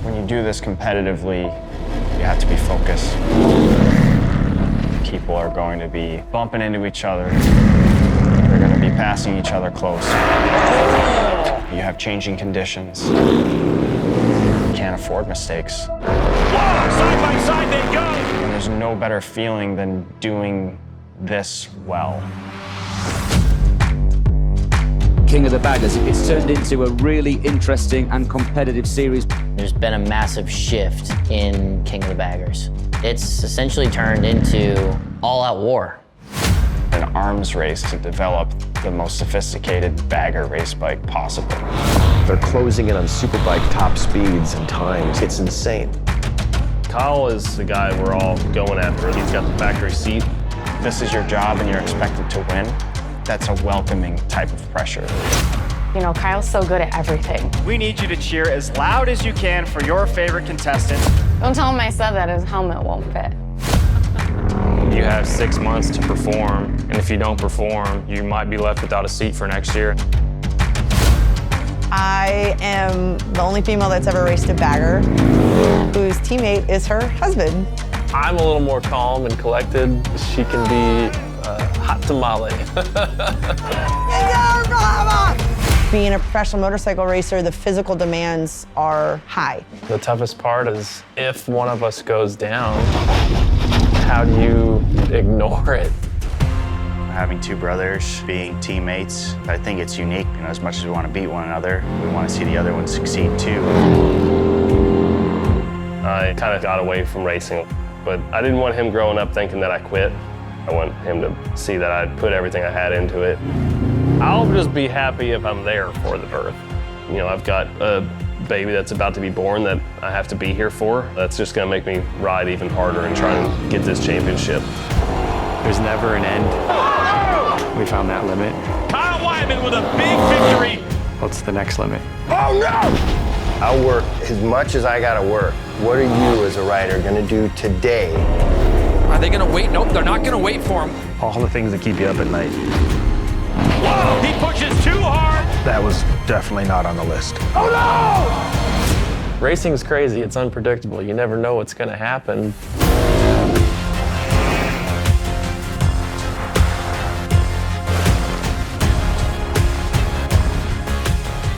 When you do this competitively, you have to be focused. People are going to be bumping into each other. They're going to be passing each other close. You have changing conditions. You can't afford mistakes. Whoa! Side by side they go! And there's no better feeling than doing this well. King of the Baggers, it's turned into a really interesting and competitive series. There's been a massive shift in King of the Baggers. It's essentially turned into all-out war. An arms race to develop the most sophisticated bagger race bike possible. They're closing in on superbike top speeds and times. It's insane. Kyle is the guy we're all going after. He's got the factory seat. This is your job and you're expected to win. That's a welcoming type of pressure. You know, Kyle's so good at everything. We need you to cheer as loud as you can for your favorite contestant. Don't tell him I said that his helmet won't fit. You have 6 months to perform, and if you don't perform, you might be left without a seat for next year. I am the only female that's ever raced a bagger whose teammate is her husband. I'm a little more calm and collected. She can be hot tamale. Being a professional motorcycle racer, the physical demands are high. The toughest part is if one of us goes down, how do you ignore it? Having two brothers, being teammates, I think it's unique. You know, as much as we want to beat one another, we want to see the other one succeed too. I kind of got away from racing, but I didn't want him growing up thinking that I quit. I want him to see that I put everything I had into it. I'll just be happy if I'm there for the birth. You know, I've got a baby that's about to be born that I have to be here for. That's just gonna make me ride even harder and try and get this championship. There's never an end. We found that limit. Kyle Wyman with a big victory. What's the next limit? Oh no! I'll work as much as I gotta work. What are you as a rider gonna do today? Are they gonna wait? Nope, they're not gonna wait for him. All the things that keep you up at night. Whoa, he pushes too hard. That was definitely not on the list. Oh no! Racing's crazy, it's unpredictable. You never know what's gonna happen.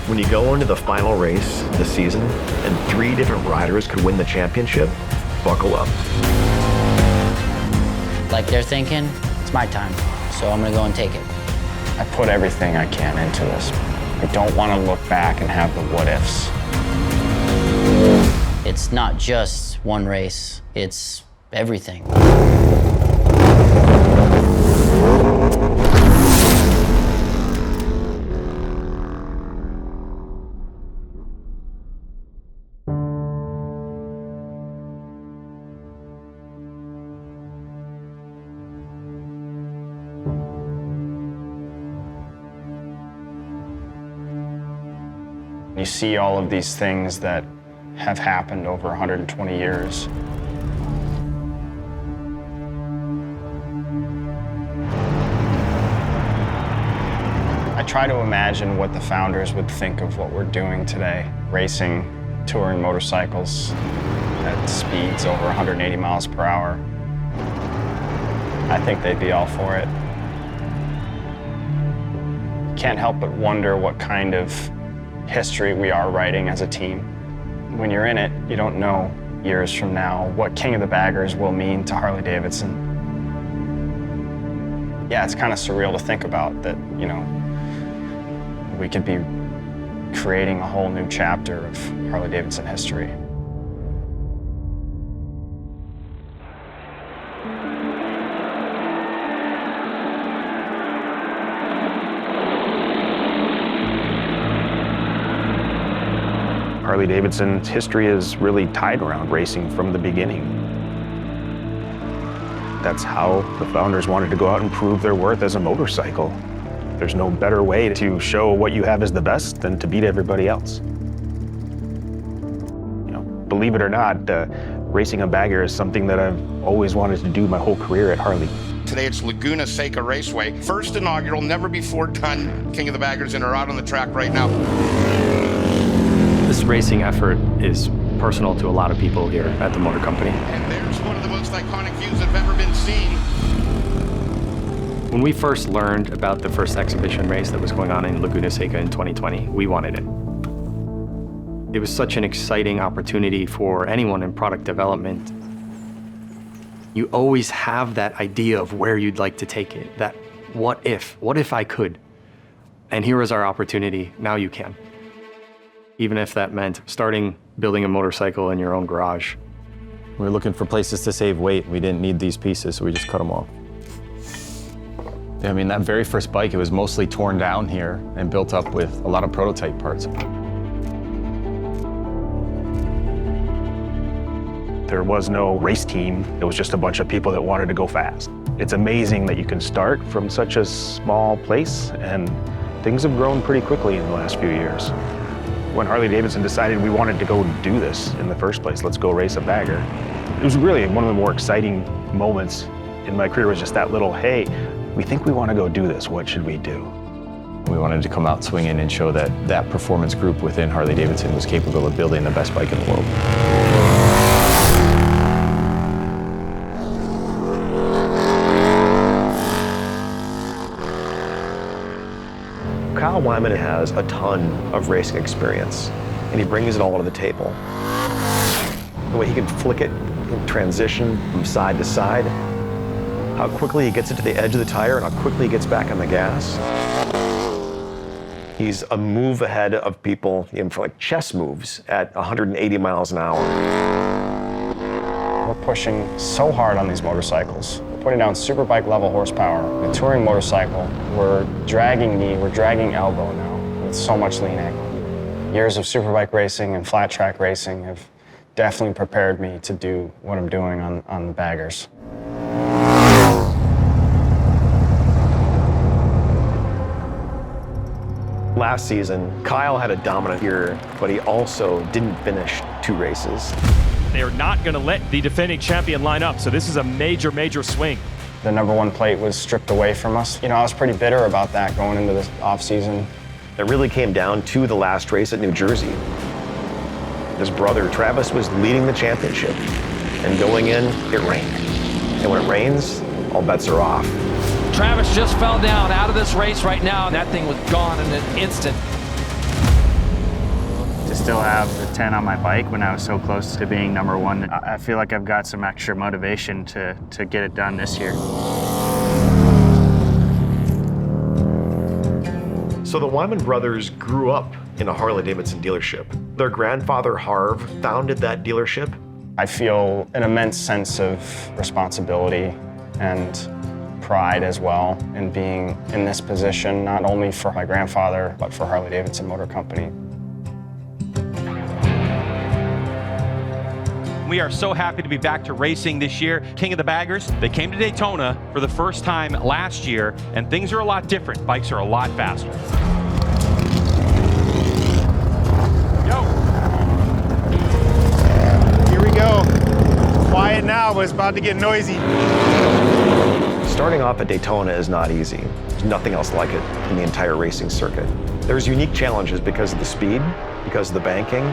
When you go into the final race this season and 3 different riders could win the championship, buckle up. Like they're thinking, it's my time, so I'm gonna go and take it. I put everything I can into this. I don't want to look back and have the what-ifs. It's not just one race, it's everything. You see all of these things that have happened over 120 years. I try to imagine what the founders would think of what we're doing today. Racing touring motorcycles at speeds over 180 miles per hour. I think they'd be all for it. Can't help but wonder what kind of history we are writing as a team. When you're in it, you don't know years from now what King of the Baggers will mean to Harley-Davidson. Yeah, it's kind of surreal to think about that, you know, we could be creating a whole new chapter of Harley-Davidson history. Harley-Davidson's history is really tied around racing from the beginning. That's how the founders wanted to go out and prove their worth as a motorcycle. There's no better way to show what you have is the best than to beat everybody else. You know, believe it or not, racing a bagger is something that I've always wanted to do my whole career at Harley. Today it's Laguna Seca Raceway. First inaugural, never before done King of the Baggers, and are out on the track right now. This racing effort is personal to a lot of people here at the motor company. And there's one of the most iconic views that have ever been seen. When we first learned about the first exhibition race that was going on in Laguna Seca in 2020, we wanted it. It was such an exciting opportunity for anyone in product development. You always have that idea of where you'd like to take it, that what if I could? And here was our opportunity, now you can. Even if that meant starting building a motorcycle in your own garage. We were looking for places to save weight. We didn't need these pieces, so we just cut them off. I mean, that very first bike, it was mostly torn down here and built up with a lot of prototype parts. There was no race team. It was just a bunch of people that wanted to go fast. It's amazing that you can start from such a small place, and things have grown pretty quickly in the last few years. When Harley-Davidson decided we wanted to go do this in the first place, let's go race a bagger, it was really one of the more exciting moments in my career. Was just that little, hey, we think we want to go do this, what should we do? We wanted to come out swinging and show that that performance group within Harley-Davidson was capable of building the best bike in the world. Kyle Wyman has a ton of racing experience, and he brings it all to the table. The way he can flick it in transition from side to side, how quickly he gets it to the edge of the tire, and how quickly he gets back on the gas. He's a move ahead of people, for like chess moves at 180 miles an hour. We're pushing so hard on these motorcycles. We're putting down superbike level horsepower. A touring motorcycle, we're dragging knee, we're dragging elbow now with so much lean angle. Years of superbike racing and flat track racing have definitely prepared me to do what I'm doing on the baggers. Last season, Kyle had a dominant year, but he also didn't finish 2 races. They are not going to let the defending champion line up, so this is a major, major swing. The #1 plate was stripped away from us. I was pretty bitter about that going into this off-season. It really came down to the last race at New Jersey. His brother Travis was leading the championship, and going in, it rained. And when it rains, all bets are off. Travis just fell down out of this race right now, and that thing was gone in an instant. To still have the 10 on my bike when I was so close to being #1, I feel like I've got some extra motivation to get it done this year. So the Wyman brothers grew up in a Harley-Davidson dealership. Their grandfather, Harv, founded that dealership. I feel an immense sense of responsibility and pride as well in being in this position, not only for my grandfather, but for Harley-Davidson Motor Company. We are so happy to be back to racing this year. King of the Baggers, they came to Daytona for the first time last year, and things are a lot different. Bikes are a lot faster. Yo. Here we go. Quiet now, but it's about to get noisy. Starting off at Daytona is not easy. There's nothing else like it in the entire racing circuit. There's unique challenges because of the speed, because of the banking.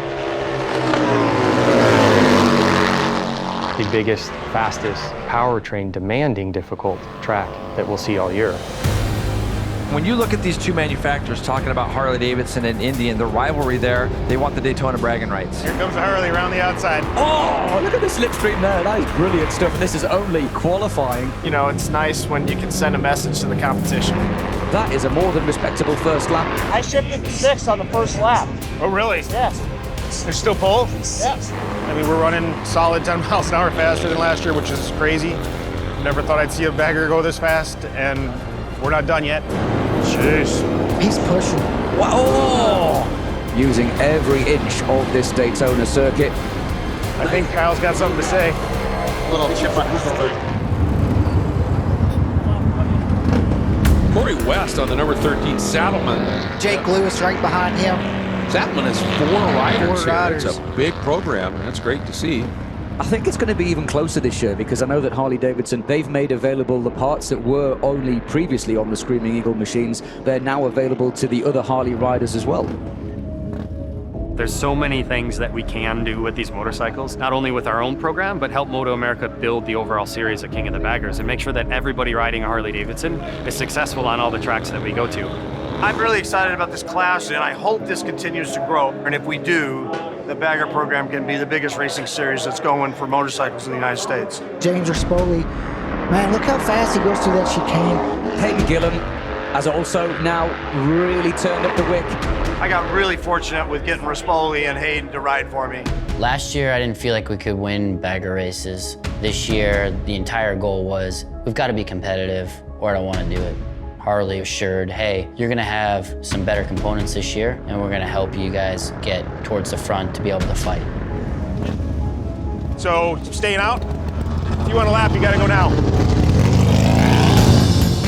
The biggest, fastest, powertrain demanding, difficult track that we'll see all year. When you look at these two manufacturers talking about Harley-Davidson and Indian, the rivalry there, they want the Daytona bragging rights. Here comes the Harley around the outside. Oh, look at the slipstream there. That is brilliant stuff. And this is only qualifying. It's nice when you can send a message to the competition. That is a more than respectable first lap. I shifted to 6 on the first lap. Oh, really? Yes. There's still pole? Yes. I mean, we're running solid 10 miles an hour faster than last year, which is crazy. Never thought I'd see a bagger go this fast, and we're not done yet. Jeez. He's pushing. Wow. Oh. Using every inch of this Daytona circuit. I think Kyle's got something to say. A little chip on his shoulder. Corey West on the number 13 Saddleman. Jake Lewis right behind him. Saddleman has 4 riders Four riders. here. It's a big program, and that's great to see. I think it's going to be even closer this year because I know that Harley-Davidson, they've made available the parts that were only previously on the Screaming Eagle machines. They're now available to the other Harley riders as well. There's so many things that we can do with these motorcycles, not only with our own program, but help MotoAmerica build the overall series of King of the Baggers and make sure that everybody riding a Harley-Davidson is successful on all the tracks that we go to. I'm really excited about this class, and I hope this continues to grow. And if we do, the Bagger program can be the biggest racing series that's going for motorcycles in the United States. James Rispoli, man, look how fast he goes through that chicane. Hayden Gillen has also now really turned up the wick. I got really fortunate with getting Rispoli and Hayden to ride for me. Last year, I didn't feel like we could win bagger races. This year, the entire goal was, we've got to be competitive or I don't want to do it. Harley assured, hey, you're gonna have some better components this year and we're gonna help you guys get towards the front to be able to fight. So, staying out? If you want a lap, you gotta go now.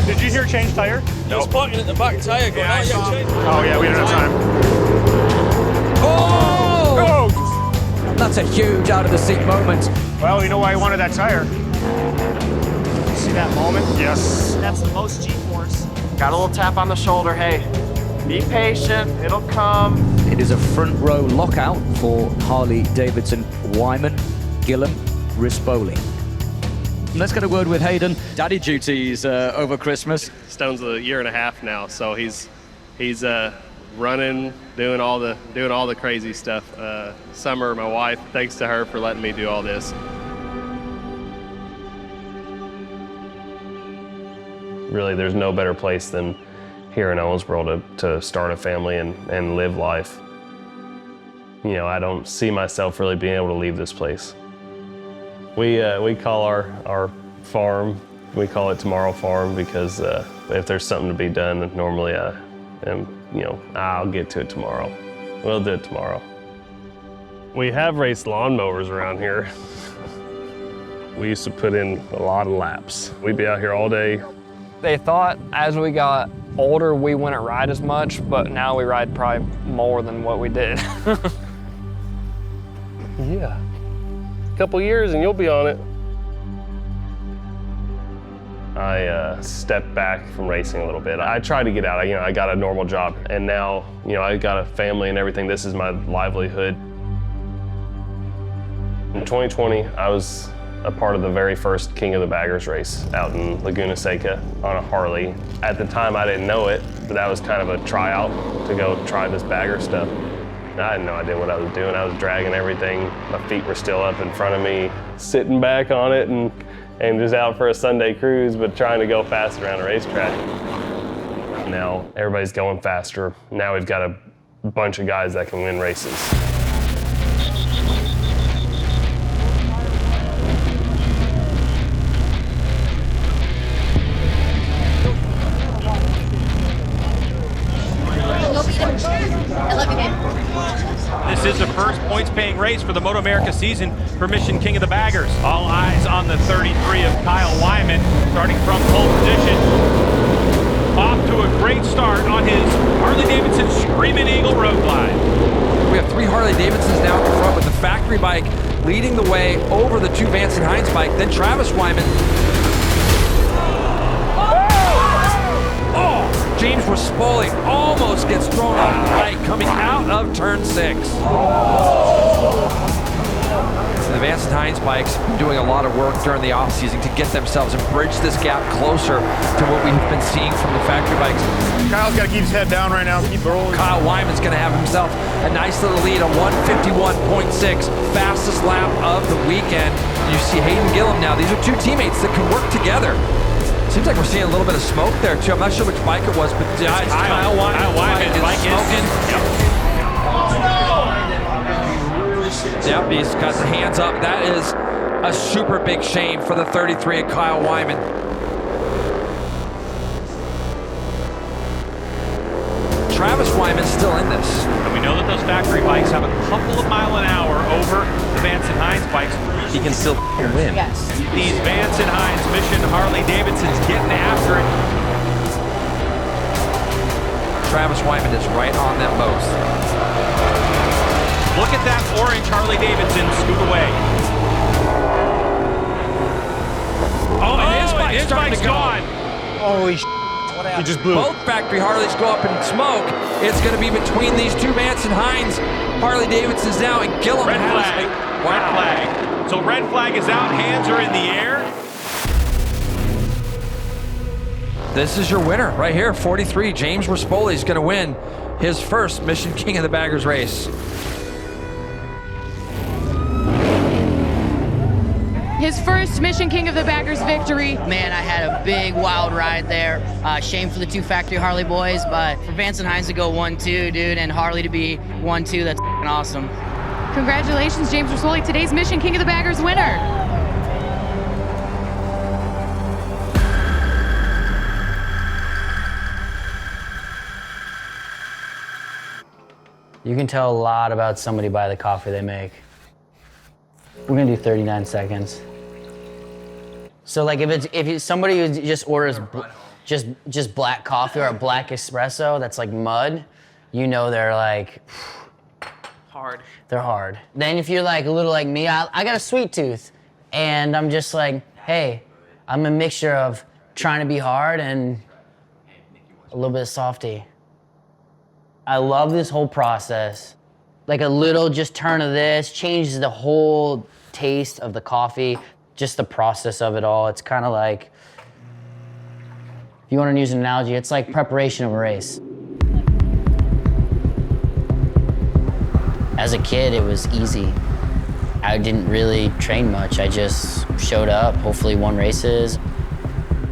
Did you hear change tire? He was pointing at the back tire going, yeah, change. Oh yeah, we don't have time. Oh! That's a huge out of the seat moment. Well, you know why I wanted that tire? See that moment? Yes. That's the most G-force. Got a little tap on the shoulder. Hey, be patient, it'll come. It is a front row lockout for Harley-Davidson, Wyman, Gillen, Rispoli. Let's get a word with Hayden. Daddy duties over Christmas. Stone's a year and a half now, so he's running, doing all the crazy stuff. Summer, my wife, thanks to her for letting me do all this. Really, there's no better place than here in Owensboro to start a family and live life. You know, I don't see myself really being able to leave this place. We call our farm, we call it Tomorrow Farm because if there's something to be done, normally I'll get to it tomorrow. We'll do it tomorrow. We have raced lawnmowers around here. We used to put in a lot of laps. We'd be out here all day. They thought as we got older, we wouldn't ride as much, but now we ride probably more than what we did. Yeah. A couple years and you'll be on it. I stepped back from racing a little bit. I tried to get out. I got a normal job, and now, I got a family and everything. This is my livelihood. In 2020, I was a part of the very first King of the Baggers race out in Laguna Seca on a Harley. At the time, I didn't know it, but that was kind of a tryout to go try this bagger stuff. I had no idea what I was doing. I was dragging everything. My feet were still up in front of me, sitting back on it and just out for a Sunday cruise, but trying to go fast around a racetrack. Now everybody's going faster. Now we've got a bunch of guys that can win races. This is the first points-paying race for the MotoAmerica season for Mission King of the Baggers. All eyes on the 33 of Kyle Wyman, starting from pole position. Off to a great start on his Harley-Davidson Screaming Eagle Road Glide. We have 3 Harley-Davidsons now in front with the factory bike leading the way over the 2 Vance Hines bike, then Travis Wyman. James Rispoli almost gets thrown off the bike coming out of turn 6. The Vance Hines bikes doing a lot of work during the offseason to get themselves and bridge this gap closer to what we've been seeing from the factory bikes. Kyle's got to keep his head down right now, keep rolling. Kyle Wyman's going to have himself a nice little lead, a 151.6, fastest lap of the weekend. You see Hayden Gillen now. These are 2 teammates that can work together. Seems like we're seeing a little bit of smoke there, too. I'm not sure which bike it was, but it's Kyle Wyman's bike is smoking. Yep, he's got the hands up. That is a super big shame for the 33 of Kyle Wyman. Travis Wyman's still in this. And we know that those factory bikes have a couple of mile an hour over the Vance Hines bikes. He can still win. Yes. These Vance Hines Mission Harley-Davidsons getting after it. Travis Wyman is right on that most. Look at that orange Harley-Davidson scoot away. Oh, and his bike's starting to go. Holy sh**. He just blew. Both factory Harleys go up in smoke. It's going to be between these two, Vance and Hines. Harley-Davidson's now, and Gillum Red has flag. it. Red flag. So red flag is out. Hands are in the air. This is your winner right here, 43. James Rispoli is going to win his first Mission King of the Baggers race. His first Mission King of the Baggers victory. Man, I had a big, wild ride there. Shame for the two factory Harley boys, but for Vance and Hines to go 1-2, dude, and Harley to be 1-2, that's awesome. Congratulations, James Rispoli, today's Mission King of the Baggers winner. You can tell a lot about somebody by the coffee they make. We're gonna do 39 seconds. So like if it's somebody who just orders just black coffee or a black espresso that's like mud, you know they're like Hard. They're hard. Then if you're like a little like me, I got a sweet tooth, and I'm just like, hey, I'm a mixture of trying to be hard and a little bit of softy. I love this whole process. Like a little just turn of this changes the whole taste of the coffee, just the process of it all. It's kind of like, if you want to use an analogy, it's like preparation of a race. As a kid, it was easy. I didn't really train much. I just showed up, hopefully won races.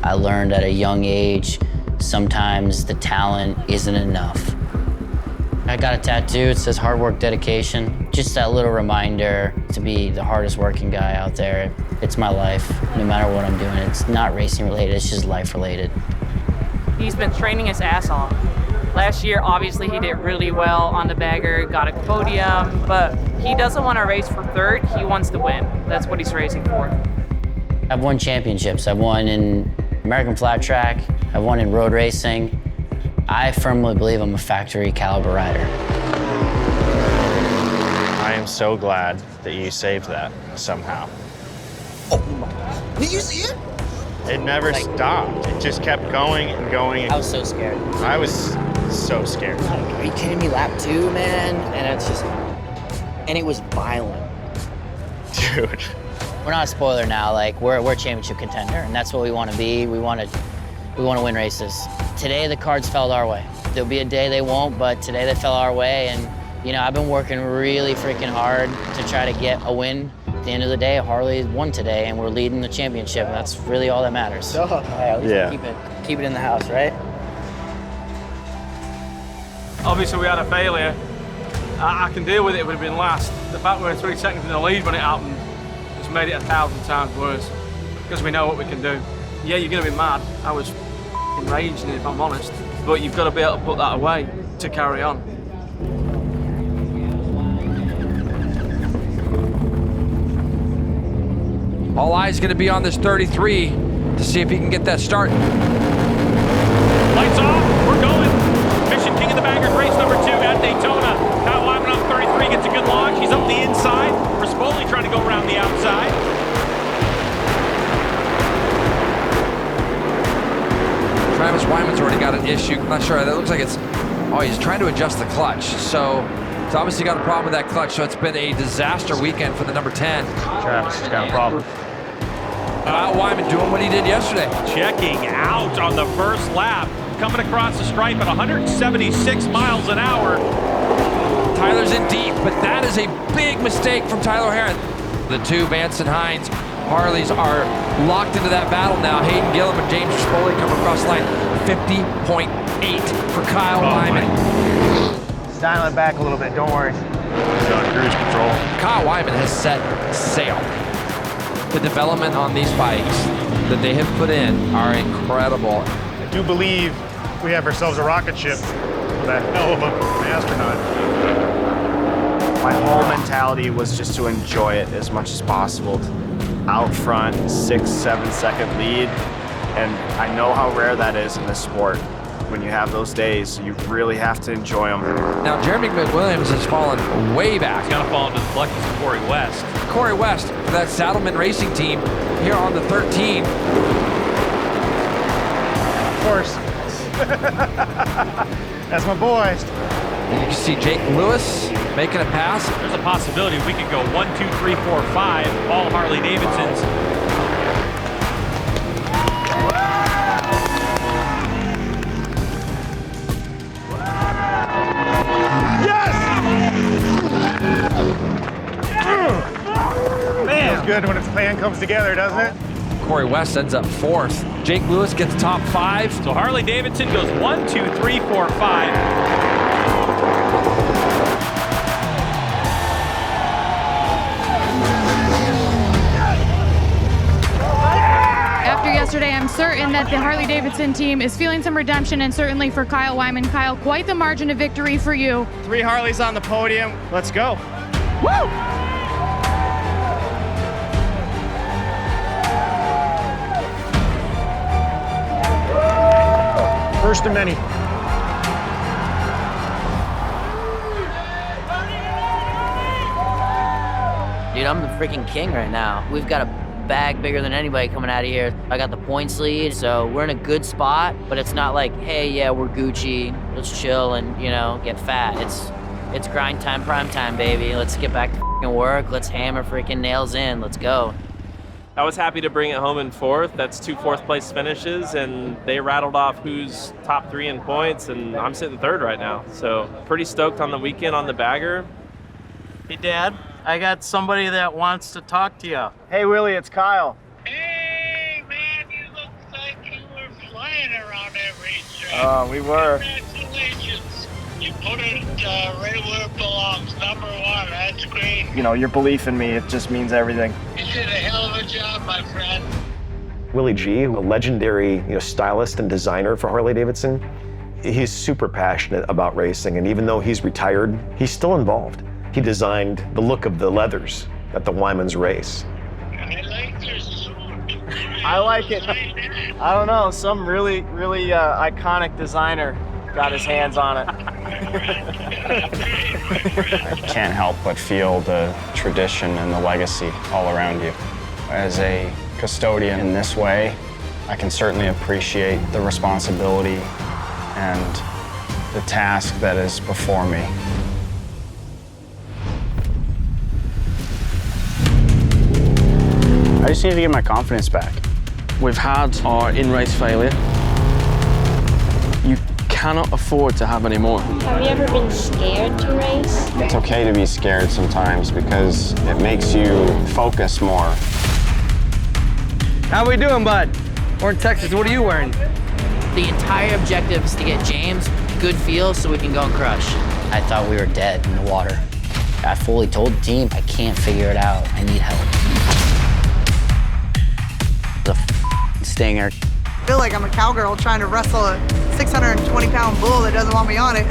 I learned at a young age, sometimes the talent isn't enough. I got a tattoo, it says hard work, dedication. Just that little reminder to be the hardest working guy out there. It's my life, no matter what I'm doing. It's not racing related, it's just life related. He's been training his ass off. Last year, obviously, he did really well on the bagger, got a podium, but he doesn't want to race for third, he wants to win. That's what he's racing for. I've won championships. I've won in American flat track, I've won in road racing. I firmly believe I'm a factory caliber rider. I am so glad that you saved that somehow. Did you see it? It never stopped. It just kept going and going. I was so scared. I was so scared. Are you kidding me? Lap 2, man? And it's just, and it was violent. Dude. We're not a spoiler now, like we're a championship contender, and that's what we want to be. We want to win races. Today the cards fell our way. There'll be a day they won't, but today they fell our way, and you know, I've been working really freaking hard to try to get a win. At the end of the day, Harley won today, and we're leading the championship, and that's really all that matters. At least keep it in the house, right? Obviously, we had a failure. I can deal with it if we'd been last. The fact we were 3 seconds in the lead when it happened just made it 1,000 times worse, because we know what we can do. Yeah, you're going to be mad. I was enraged, if I'm honest, but you've got to be able to put that away to carry on. All eyes going to be on this 33 to see if he can get that start. Lights off, we're going. Mission King of the Baggers, race number 2 at Daytona. Kyle Wyman on 33 gets a good launch. He's up the inside. Rispoli trying to go around the outside. Travis Wyman's already got an issue. I'm not sure. That looks like it's, oh, he's trying to adjust the clutch. So he's obviously got a problem with that clutch. So it's been a disaster weekend for the number 10. Travis has got a problem. Kyle Wyman doing what he did yesterday. Checking out on the first lap. Coming across the stripe at 176 miles an hour. Tyler's in deep, but that is a big mistake from Tyler Heron. The two, Vance and Hines, Harleys are locked into that battle now. Hayden Gillum and James Rispoli come across the line. 50.8 for Kyle Wyman. Dial it back a little bit, don't worry. He's on cruise control. Kyle Wyman has set sail. The development on these bikes that they have put in are incredible. I do believe we have ourselves a rocket ship with a hell of an astronaut. My whole mentality was just to enjoy it as much as possible. Out front, 6-7 second lead, and I know how rare that is in this sport. When you have those days, you really have to enjoy them. Now, Jeremy McWilliams has fallen way back. He's got to fall into the luckies of Corey West. Corey West for that Saddleman Racing team here on the 13. Of course, That's my boy. And you can see Jake Lewis making a pass. There's a possibility we could go 1, 2, 3, 4, 5, all Harley-Davidsons. Man, feels good when its plan comes together, doesn't it? Corey West ends up 4th. Jake Lewis gets top 5. So Harley-Davidson goes 1, 2, 3, 4, 5. After yesterday, I'm certain that the Harley-Davidson team is feeling some redemption, and certainly for Kyle Wyman. Kyle, quite the margin of victory for you. 3 Harleys on the podium. Let's go. Woo! First of many. Dude, I'm the freaking king right now. We've got a bag bigger than anybody coming out of here. I got the points lead, so we're in a good spot, but it's not like, hey, yeah, we're Gucci, let's chill and, you know, get fat. It's grind time, prime time, baby. Let's get back to freaking work. Let's hammer freaking nails in. Let's go. I was happy to bring it home in 4th. That's 2 4th-place finishes, and they rattled off who's top 3 in points, and I'm sitting 3rd right now. So pretty stoked on the weekend on the bagger. Hey, Dad, I got somebody that wants to talk to you. Hey, Willie, it's Kyle. We were. Congratulations. You put it right where it belongs. Number 1. That's great. You know, your belief in me, it just means everything. You did a hell of a job, my friend. Willie G, a legendary stylist and designer for Harley-Davidson, he's super passionate about racing, and even though he's retired, he's still involved. He designed the look of the leathers at the Wyman's race. I like your suit. I like it. I don't know, some really iconic designer got his hands on it. I can't help but feel the tradition and the legacy all around you. As a custodian in this way, I can certainly appreciate the responsibility and the task that is before me. I just need to get my confidence back. We've had our in-race failure. You cannot afford to have any more. Have you ever been scared to race? It's okay to be scared sometimes because it makes you focus more. How we doing, bud? We're in Texas. What are you wearing? The entire objective is to get James good feel so we can go and crush. I thought we were dead in the water. I fully told the team, I can't figure it out. I need help. The stinger. I feel like I'm a cowgirl trying to wrestle a 620-pound bull that doesn't want me on it.